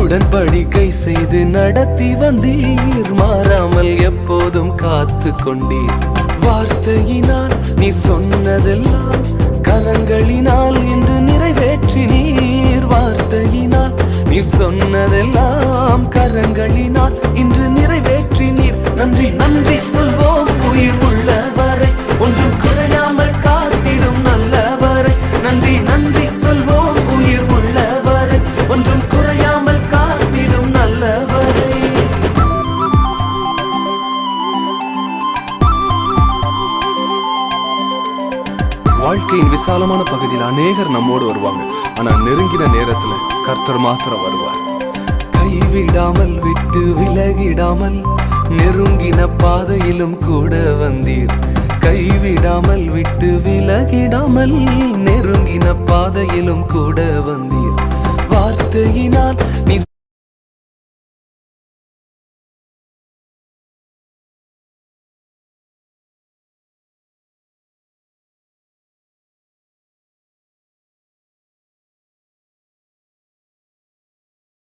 உடன்படிக்கை செய்து நடத்தி வந்தீர், மாறாமல் எப்போதும் காத்து கொண்டீர். வார்த்தையினால் நீ சொன்னதெல்லாம் கரங்களினால் இன்று நிறைவேற்றினீர். வார்த்தையினால் நீ சொன்னதெல்லாம் கரங்களினால் இன்று நிறைவேற்றினீர். நன்றி நன்றி சொல்வோம் உயிர் உள்ளவரை, ஒன்றும் குறையாமல் காத்திடும் நல்லவரை. நன்றி நன்றி சொல்வோம் உயிர் உள்ளவரை, ஒன்றும் குறையாமல் காத்திடும் நல்லவரை. வாழ்க்கையின் விசாலமான பகுதியில் அநேகர் நம்மோடு வருவாங்க, ஆனா நெருங்கின நேரத்துல கர்த்தர் மாத்திரம் வருவார். கைவிடாமல் விட்டு விலகிடாமல் நெருங்கின பாதையிலும் கூட வந்தீர். கைவிடாமல் விட்டு விலகிடாமல் நெருங்கின பாதையிலும் கூட வந்தீர். வார்த்தையினால் நீ